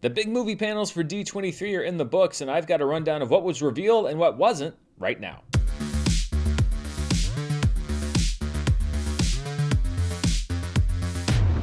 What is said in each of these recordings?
The big movie panels for D23 are in the books, and I've got a rundown of what was revealed and what wasn't right now.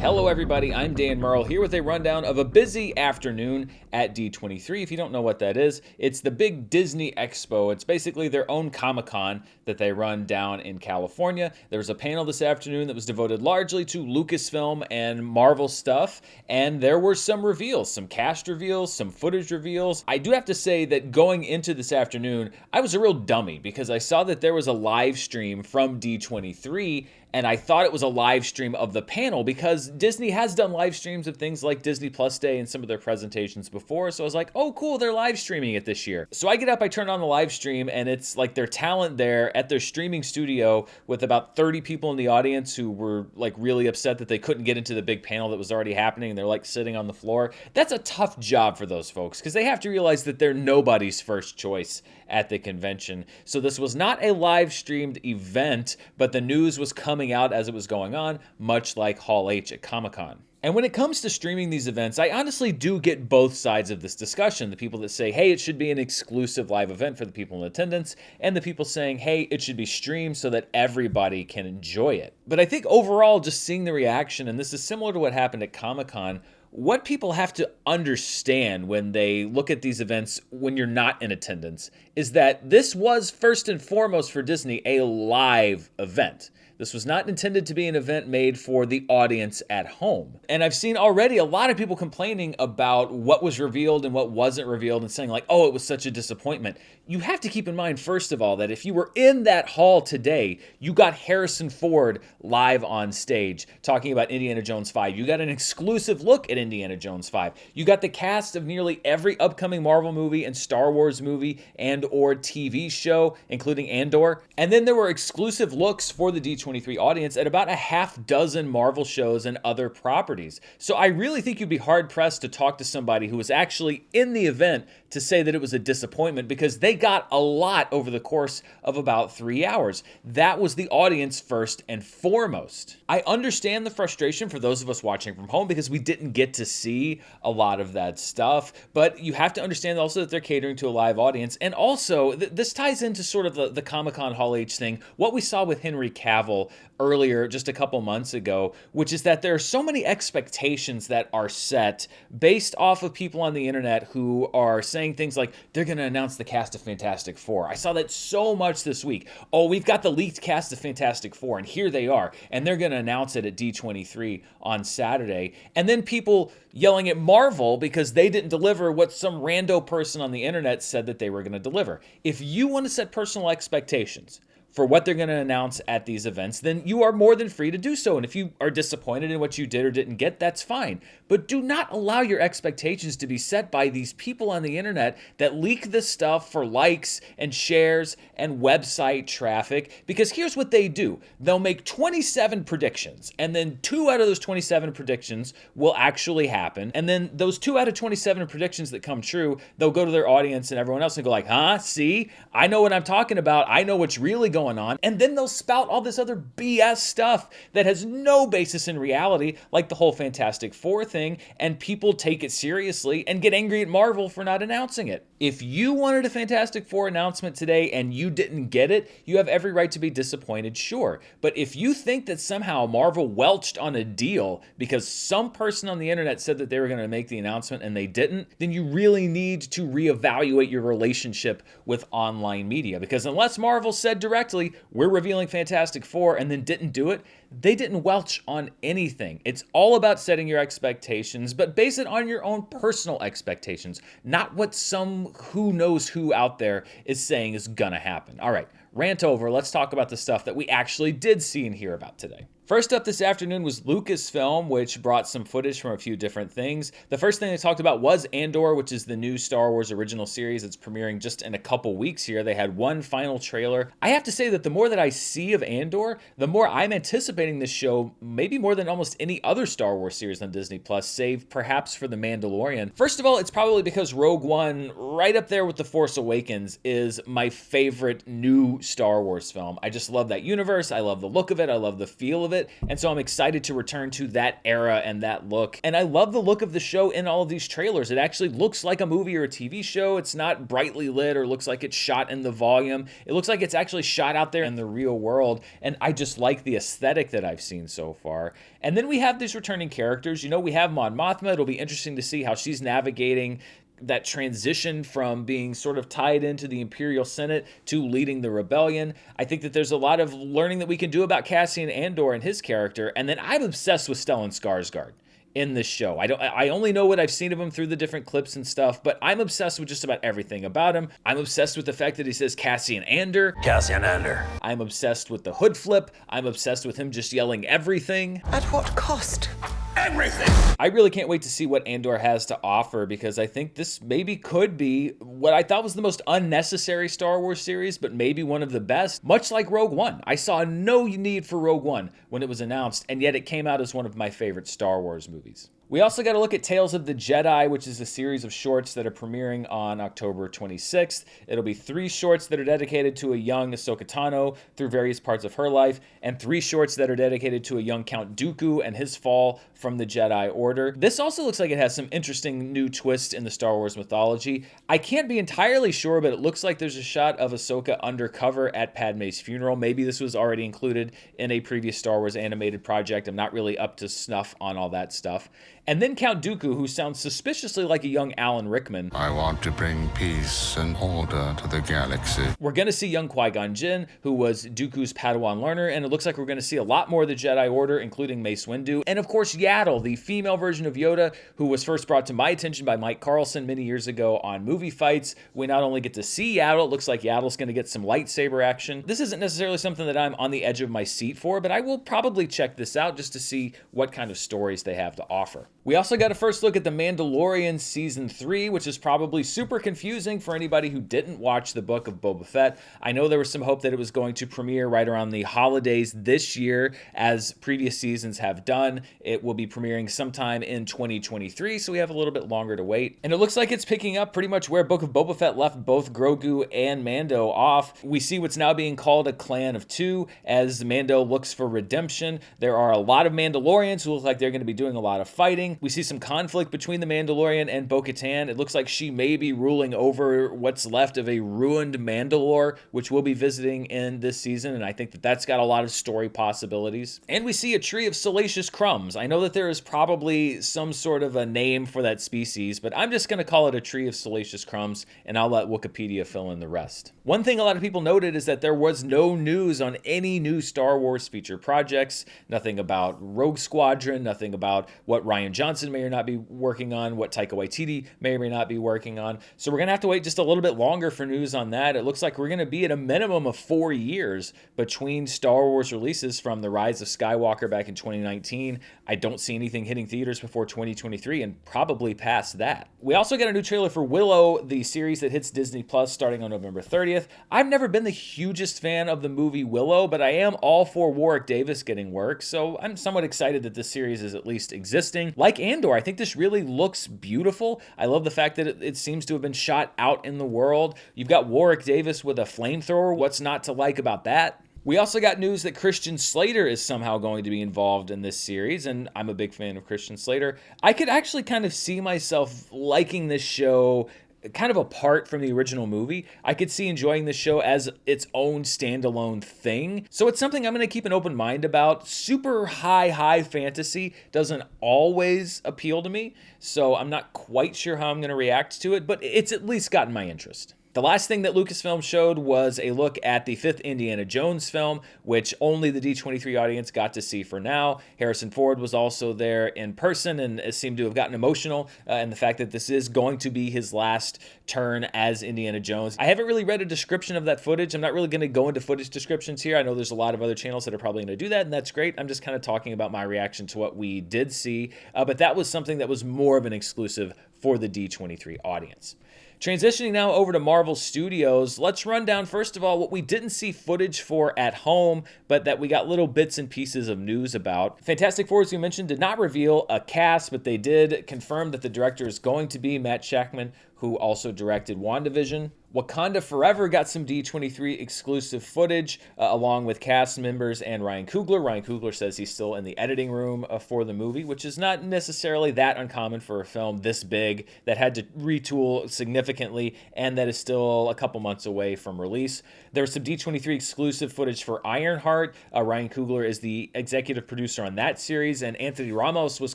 Hello everybody, I'm Dan Murrell here with a rundown of a busy afternoon at D23. If you don't know what that is, it's the big Disney Expo. It's basically their own Comic-Con that they run down in California. There was a panel this afternoon that was devoted largely to Lucasfilm and Marvel stuff, and there were some reveals, some cast reveals, some footage reveals. I do have to say that going into this afternoon, I was a real dummy because I saw that there was a live stream from D23, and I thought it was a live stream of the panel because Disney has done live streams of things like Disney Plus Day and some of their presentations before. So I was like, oh, cool, they're live streaming it this year. So I get up, I turn on the live stream, and it's like their talent there at their streaming studio with about 30 people in the audience who were like really upset that they couldn't get into the big panel that was already happening. And they're like sitting on the floor. That's a tough job for those folks because they have to realize that they're nobody's first choice at the convention. So this was not a live streamed event, but the news was coming out as it was going on, much like Hall H at Comic-Con. And when it comes to streaming these events, I honestly do get both sides of this discussion. The people that say, hey, it should be an exclusive live event for the people in attendance, and the people saying, hey, it should be streamed so that everybody can enjoy it. But I think overall, just seeing the reaction, and this is similar to what happened at Comic-Con, what people have to understand when they look at these events when you're not in attendance is that this was first and foremost for Disney a live event. This was not intended to be an event made for the audience at home. And I've seen already a lot of people complaining about what was revealed and what wasn't revealed and saying like, oh, it was such a disappointment. You have to keep in mind, first of all, that if you were in that hall today, you got Harrison Ford live on stage talking about Indiana Jones 5. You got an exclusive look at Indiana Jones 5. You got the cast of nearly every upcoming Marvel movie and Star Wars movie and or TV show, including Andor. And then there were exclusive looks for the D23 audience at about a half dozen Marvel shows and other properties. So I really think you'd be hard pressed to talk to somebody who was actually in the event to say that it was a disappointment because they got a lot over the course of about 3 hours. That was the audience first and foremost. I understand the frustration for those of us watching from home because we didn't get to see a lot of that stuff, but you have to understand also that they're catering to a live audience. And also, this ties into sort of the Comic-Con Hall H thing, what we saw with Henry Cavill earlier, just a couple months ago, which is that there are so many expectations that are set based off of people on the internet who are saying things like, they're going to announce the cast of Fantastic Four. I saw that so much this week. Oh, we've got the leaked cast of Fantastic Four, and here they are. And they're going to announce it at D23 on Saturday. And then people yelling at Marvel because they didn't deliver what some rando person on the internet said that they were going to deliver. If you want to set personal expectations for what they're going to announce at these events, then you are more than free to do so. And if you are disappointed in what you did or didn't get, that's fine. But do not allow your expectations to be set by these people on the internet that leak this stuff for likes and shares and website traffic. Because here's what they do. They'll make 27 predictions, and then 2 out of those 27 predictions will actually happen. And then those 2 out of 27 predictions that come true, they'll go to their audience and everyone else and go like, huh, see, I know what I'm talking about. I know what's really going on. And then they'll spout all this other BS stuff that has no basis in reality, like the whole Fantastic Four thing, and people take it seriously and get angry at Marvel for not announcing it. If you wanted a Fantastic Four announcement today and you didn't get it, you have every right to be disappointed, sure. But if you think that somehow Marvel welched on a deal because some person on the internet said that they were going to make the announcement and they didn't, then you really need to reevaluate your relationship with online media. Because unless Marvel said directly, we're revealing Fantastic Four, and then didn't do it, they didn't welch on anything. It's all about setting your expectations, but base it on your own personal expectations, not what some who knows who out there is saying is gonna happen. All right, rant over. Let's talk about the stuff that we actually did see and hear about today. First up this afternoon was Lucasfilm, which brought some footage from a few different things. The first thing they talked about was Andor, which is the new Star Wars original series. It's premiering just in a couple weeks here. They had one final trailer. I have to say that the more that I see of Andor, the more I'm anticipating this show, maybe more than almost any other Star Wars series on Disney+, save perhaps for The Mandalorian. First of all, it's probably because Rogue One, right up there with The Force Awakens, is my favorite new Star Wars film. I just love that universe. I love the look of it. I love the feel of it. it, and so I'm excited to return to that era and that look. And I love the look of the show in all of these trailers. It actually looks like a movie or a TV show. It's not brightly lit or looks like it's shot in the volume. It looks like it's actually shot out there in the real world, and I just like the aesthetic that I've seen so far. And then we have these returning characters. You know, we have Mon Mothma. It'll be interesting to see how she's navigating that transition from being sort of tied into the Imperial Senate to leading the rebellion. I think that there's a lot of learning that we can do about Cassian Andor and his character. And then I'm obsessed with Stellan Skarsgård in this show. I only know what I've seen of him through the different clips and stuff, but I'm obsessed with just about everything about him. I'm obsessed with the fact that he says Cassian Andor. Cassian Andor. I'm obsessed with the hood flip. I'm obsessed with him just yelling everything. At what cost? Everything. I really can't wait to see what Andor has to offer, because I think this maybe could be what I thought was the most unnecessary Star Wars series, but maybe one of the best, much like Rogue One. I saw no need for Rogue One when it was announced, and yet it came out as one of my favorite Star Wars movies. We also got to look at Tales of the Jedi, which is a series of shorts that are premiering on October 26th. It'll be 3 shorts that are dedicated to a young Ahsoka Tano through various parts of her life, and 3 shorts that are dedicated to a young Count Dooku and his fall from the Jedi Order. This also looks like it has some interesting new twists in the Star Wars mythology. I can't be entirely sure, but it looks like there's a shot of Ahsoka undercover at Padme's funeral. Maybe this was already included in a previous Star Wars animated project. I'm not really up to snuff on all that stuff. And then Count Dooku, who sounds suspiciously like a young Alan Rickman. I want to bring peace and order to the galaxy. We're going to see young Qui-Gon Jinn, who was Dooku's Padawan learner, and it looks like we're going to see a lot more of the Jedi Order, including Mace Windu. And of course, Yaddle, the female version of Yoda, who was first brought to my attention by Mike Carlson many years ago on Movie Fights. We not only get to see Yaddle, it looks like Yaddle's going to get some lightsaber action. This isn't necessarily something that I'm on the edge of my seat for, but I will probably check this out just to see what kind of stories they have to offer. We also got a first look at The Mandalorian Season 3, which is probably super confusing for anybody who didn't watch the book of Boba Fett. I know there was some hope that it was going to premiere right around the holidays this year, as previous seasons have done. It will be premiering sometime in 2023, so we have a little bit longer to wait. And it looks like it's picking up pretty much where Book of Boba Fett left both Grogu and Mando off. We see what's now being called a clan of 2 as Mando looks for redemption. There are a lot of Mandalorians who look like they're going to be doing a lot of fighting. We see some conflict between the Mandalorian and Bo-Katan. It looks like she may be ruling over what's left of a ruined Mandalore, which we'll be visiting in this season, and I think that that's got a lot of story possibilities. And we see a tree of salacious crumbs. I know that there is probably some sort of a name for that species, but I'm just going to call it a tree of salacious crumbs, and I'll let Wikipedia fill in the rest. One thing a lot of people noted is that there was no news on any new Star Wars feature projects, nothing about Rogue Squadron, nothing about what Rian Johnson may or not be working on, what Taika Waititi may or may not be working on. So we're going to have to wait just a little bit longer for news on that. It looks like we're going to be at a minimum of 4 years between Star Wars releases from The Rise of Skywalker back in 2019. I don't see anything hitting theaters before 2023 and probably past that. We also got a new trailer for Willow, the series that hits Disney Plus starting on November 30th. I've never been the hugest fan of the movie Willow, but I am all for Warwick Davis getting work, so I'm somewhat excited that this series is at least existing. Like Andor, I think this really looks beautiful. I love the fact that it seems to have been shot out in the world. You've got Warwick Davis with a flamethrower. What's not to like about that? We also got news that Christian Slater is somehow going to be involved in this series, and I'm a big fan of Christian Slater. I could actually kind of see myself liking this show kind of apart from the original movie. I could see enjoying this show as its own standalone thing. So it's something I'm going to keep an open mind about. Super high fantasy doesn't always appeal to me, so I'm not quite sure how I'm going to react to it, but it's at least gotten my interest. The last thing that Lucasfilm showed was a look at the 5th Indiana Jones film, which only the D23 audience got to see for now. Harrison Ford was also there in person and seemed to have gotten emotional in the fact that this is going to be his last turn as Indiana Jones. I haven't really read a description of that footage. I'm not really going to go into footage descriptions here. I know there's a lot of other channels that are probably going to do that, and that's great. I'm just kind of talking about my reaction to what we did see, but that was something that was more of an exclusive for the D23 audience. Transitioning now over to Marvel Studios, let's run down, first of all, what we didn't see footage for at home, but that we got little bits and pieces of news about. Fantastic Four, as we mentioned, did not reveal a cast, but they did confirm that the director is going to be Matt Shakman, who also directed WandaVision. Wakanda Forever got some D23 exclusive footage along with cast members and Ryan Coogler. Ryan Coogler says he's still in the editing room for the movie, which is not necessarily that uncommon for a film this big that had to retool significantly and that is still a couple months away from release. There was some D23 exclusive footage for Ironheart. Ryan Coogler is the executive producer on that series, and Anthony Ramos was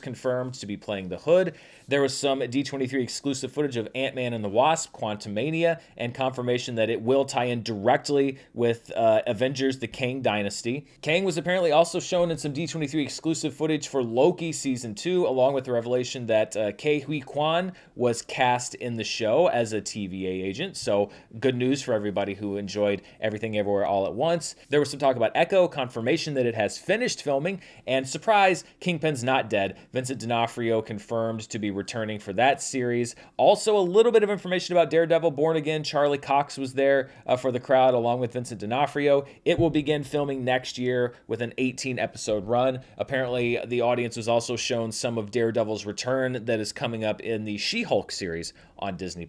confirmed to be playing the Hood. There was some D23 exclusive footage of Ant-Man and the Wasp, Quantumania, and confirmation that it will tie in directly with Avengers: The Kang Dynasty. Kang was apparently also shown in some D23 exclusive footage for Loki Season 2, along with the revelation that Ke Huy Quan was cast in the show as a TVA agent. So good news for everybody who enjoyed Everything Everywhere All at Once. There was some talk about Echo, confirmation that it has finished filming, and surprise, Kingpin's not dead. Vincent D'Onofrio confirmed to be returning for that series. Also, a little bit of information about Daredevil Born Again. Charlie Cox was there for the crowd along with Vincent D'Onofrio. It will begin filming next year with an 18-episode run. Apparently, the audience was also shown some of Daredevil's return that is coming up in the She-Hulk series on Disney+.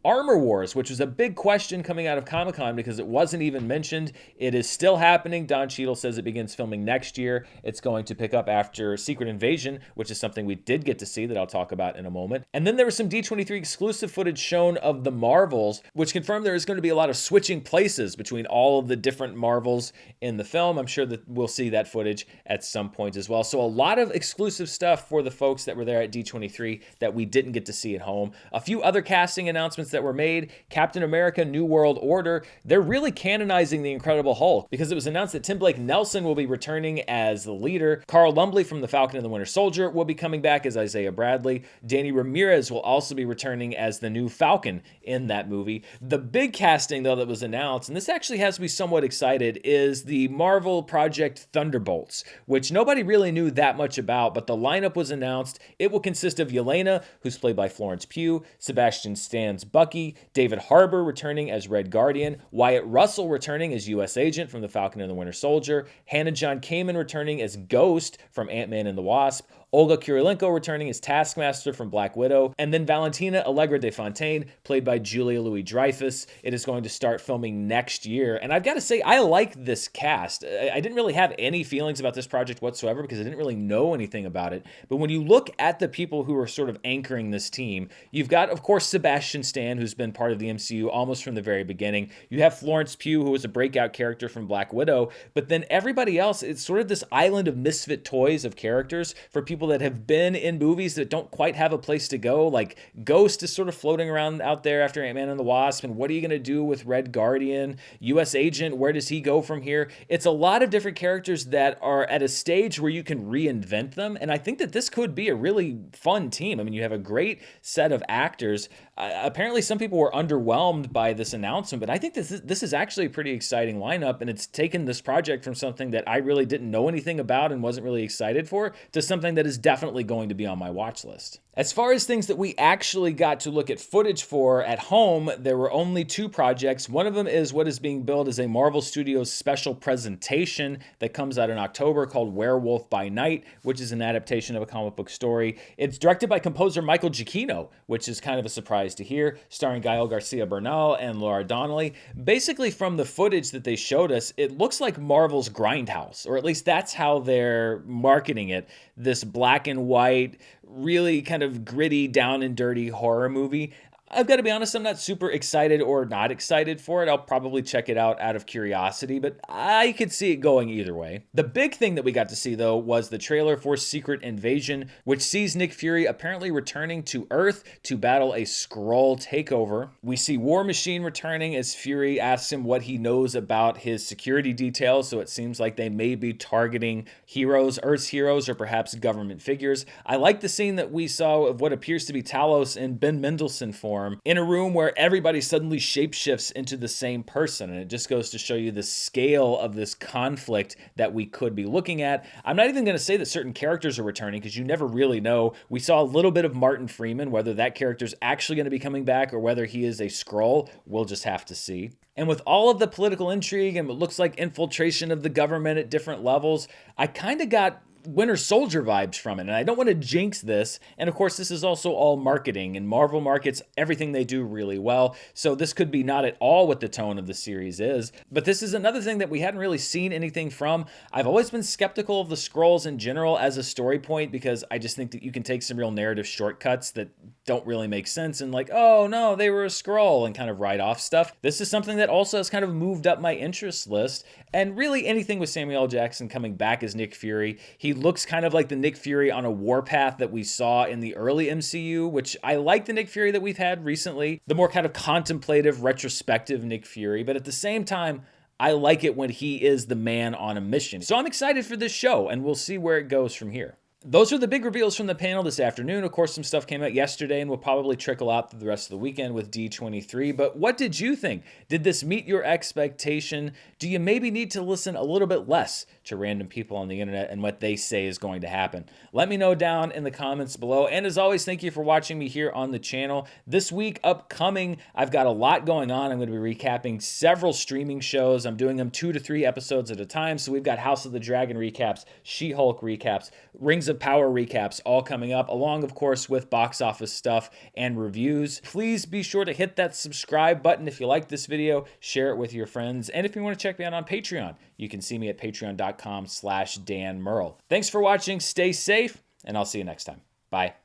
Armor Wars, which was a big question coming out of Comic-Con because it wasn't even mentioned. It is still happening. Don Cheadle says it begins filming next year. It's going to pick up after Secret Invasion, which is something we did get to see that I'll talk about in a moment. And then there was some D23 exclusive footage shown of the Marvels, which confirmed there is going to be a lot of switching places between all of the different Marvels in the film. I'm sure that we'll see that footage at some point as well. So a lot of exclusive stuff for the folks that were there at D23 that we didn't get to see at home. A few other casting announcements that were made. Captain America: New World Order. They're really canonizing the Incredible Hulk because it was announced that Tim Blake Nelson will be returning as the leader. Carl Lumbly from The Falcon and the Winter Soldier will be coming back as Isaiah Bradley. Danny Ramirez will also be returning as the new Falcon in that movie. The big casting, though, that was announced, and this actually has me somewhat excited, is the Marvel Project Thunderbolts, which nobody really knew that much about, but the lineup was announced. It will consist of Yelena, who's played by Florence Pugh, Sebastian Stan's Bucky, David Harbour returning as Red Guardian, Wyatt Russell returning as U.S. Agent from The Falcon and the Winter Soldier, Hannah John Kamen returning as Ghost from Ant-Man and the Wasp, Olga Kurylenko returning as Taskmaster from Black Widow, and then Valentina Allegra de Fontaine, played by Julia Louis-Dreyfus. It is going to start filming next year, and I've got to say, I like this cast. I didn't really have any feelings about this project whatsoever because I didn't really know anything about it, but when you look at the people who are sort of anchoring this team, you've got, of course, Sebastian Stan, who's been part of the MCU almost from the very beginning. You have Florence Pugh, who was a breakout character from Black Widow, but then everybody else, it's sort of this island of misfit toys of characters for people that have been in movies that don't quite have a place to go. Like Ghost is sort of floating around out there after Ant-Man and the Wasp, and what are you going to do with Red Guardian? U.S. Agent, where does he go from here? It's a lot of different characters that are at a stage where you can reinvent them, and I think that this could be a really fun team. I mean, you have a great set of actors. Apparently, some people were underwhelmed by this announcement, but I think this is actually a pretty exciting lineup, and it's taken this project from something that I really didn't know anything about and wasn't really excited for to something that is definitely going to be on my watch list. As far as things that we actually got to look at footage for at home, there were only two projects. One of them is what is being billed as a Marvel Studios special presentation that comes out in October called Werewolf by Night, which is an adaptation of a comic book story. It's directed by composer Michael Giacchino, which is kind of a surprise to hear, starring Gael Garcia Bernal and Laura Donnelly. Basically, from the footage that they showed us, it looks like Marvel's Grindhouse, or at least that's how they're marketing it. This black and white, really kind of gritty, down and dirty horror movie. I've got to be honest, I'm not super excited or not excited for it. I'll probably check it out of curiosity, but I could see it going either way. The big thing that we got to see, though, was the trailer for Secret Invasion, which sees Nick Fury apparently returning to Earth to battle a Skrull takeover. We see War Machine returning as Fury asks him what he knows about his security details, so it seems like they may be targeting heroes, Earth's heroes, or perhaps government figures. I like the scene that we saw of what appears to be Talos in Ben Mendelsohn form, in a room where everybody suddenly shapeshifts into the same person. And it just goes to show you the scale of this conflict that we could be looking at. I'm not even going to say that certain characters are returning because you never really know. We saw a little bit of Martin Freeman. Whether that character's actually going to be coming back or whether he is a Skrull, we'll just have to see. And with all of the political intrigue and what looks like infiltration of the government at different levels, I kind of got Winter Soldier vibes from it, and I don't want to jinx this. And of course, this is also all marketing, and Marvel markets everything they do really well, so this could be not at all what the tone of the series is. But this is another thing that we hadn't really seen anything from. I've always been skeptical of the Skrulls in general as a story point, because I just think that you can take some real narrative shortcuts that don't really make sense, and like, oh no, they were a Skrull, and kind of write off stuff. This is something that also has kind of moved up my interest list, and really anything with Samuel L. Jackson coming back as Nick Fury. He looks kind of like the Nick Fury on a warpath that we saw in the early MCU, which I like the Nick Fury that we've had recently, the more kind of contemplative, retrospective Nick Fury, but at the same time, I like it when he is the man on a mission. So I'm excited for this show, and we'll see where it goes from here. Those are the big reveals from the panel this afternoon. Of course, some stuff came out yesterday and will probably trickle out through the rest of the weekend with D23. But what did you think? Did this meet your expectation? Do you maybe need to listen a little bit less to random people on the internet and what they say is going to happen? Let me know down in the comments below. And as always, thank you for watching me here on the channel. This week upcoming, I've got a lot going on. I'm going to be recapping several streaming shows. I'm doing them 2 to 3 episodes at a time. So we've got House of the Dragon recaps, She-Hulk recaps, Rings of Power recaps all coming up, along of course with box office stuff and reviews. Please be sure to hit that subscribe button if you like this video, share it with your friends, and if you want to check me out on Patreon, you can see me at patreon.com/Dan Murrell. Thanks for watching, stay safe, and I'll see you next time. Bye.